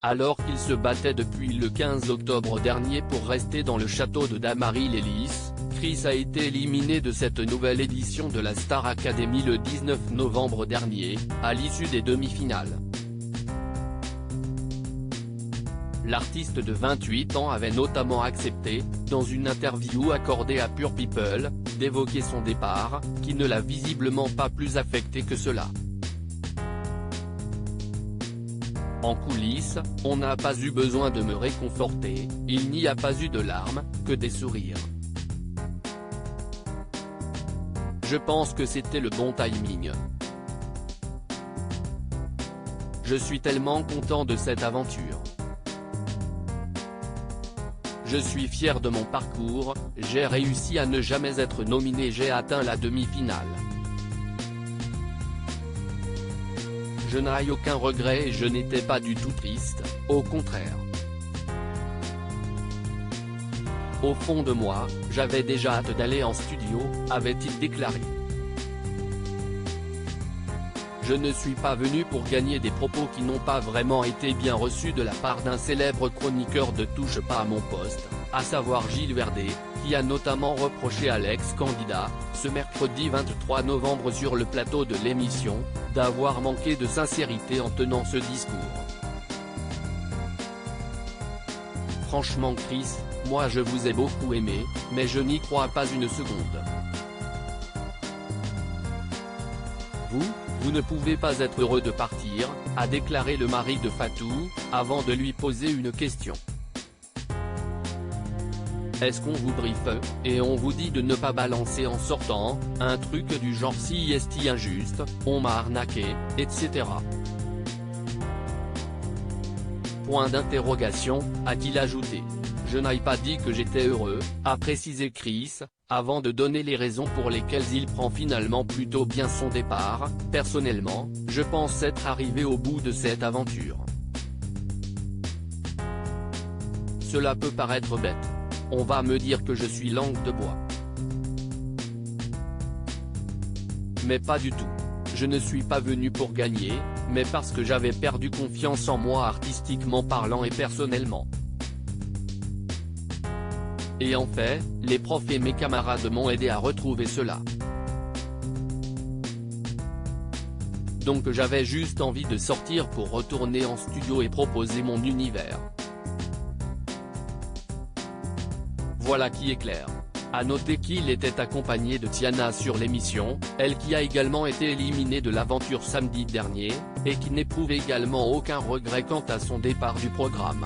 Alors qu'il se battait depuis le 15 octobre dernier pour rester dans le château de Dammaril-Ellis, Chris a été éliminé de cette nouvelle édition de la Star Academy le 19 novembre dernier, à l'issue des demi-finales. L'artiste de 28 ans avait notamment accepté, dans une interview accordée à Pure People, d'évoquer son départ, qui ne l'a visiblement pas plus affecté que cela. En coulisses, on n'a pas eu besoin de me réconforter, il n'y a pas eu de larmes, que des sourires. Je pense que c'était le bon timing. Je suis tellement content de cette aventure. Je suis fier de mon parcours, j'ai réussi à ne jamais être nominé, j'ai atteint la demi-finale. Je n'ai aucun regret et je n'étais pas du tout triste, au contraire. Au fond de moi, j'avais déjà hâte d'aller en studio, avait-il déclaré. Je ne suis pas venu pour gagner des propos qui n'ont pas vraiment été bien reçus de la part d'un célèbre chroniqueur de Touche pas à mon poste, à savoir Gilles Verdez, qui a notamment reproché à l'ex-candidat, ce mercredi 23 novembre sur le plateau de l'émission, d'avoir manqué de sincérité en tenant ce discours. Franchement Chris, moi je vous ai beaucoup aimé, mais je n'y crois pas une seconde. Vous ne pouvez pas être heureux de partir, a déclaré le mari de Fatou, avant de lui poser une question. Est-ce qu'on vous briefe, et on vous dit de ne pas balancer en sortant, un truc du genre si est injuste, on m'a arnaqué, etc. Point d'interrogation, a-t-il ajouté. Je n'ai pas dit que j'étais heureux, a précisé Chris, avant de donner les raisons pour lesquelles il prend finalement plutôt bien son départ. Personnellement, je pense être arrivé au bout de cette aventure. Cela peut paraître bête. On va me dire que je suis langue de bois. Mais pas du tout. Je ne suis pas venu pour gagner, mais parce que j'avais perdu confiance en moi artistiquement parlant et personnellement. Et en fait, les profs et mes camarades m'ont aidé à retrouver cela. Donc j'avais juste envie de sortir pour retourner en studio et proposer mon univers. Voilà qui est clair. À noter qu'il était accompagné de Tiana sur l'émission, elle qui a également été éliminée de l'aventure samedi dernier, et qui n'éprouve également aucun regret quant à son départ du programme.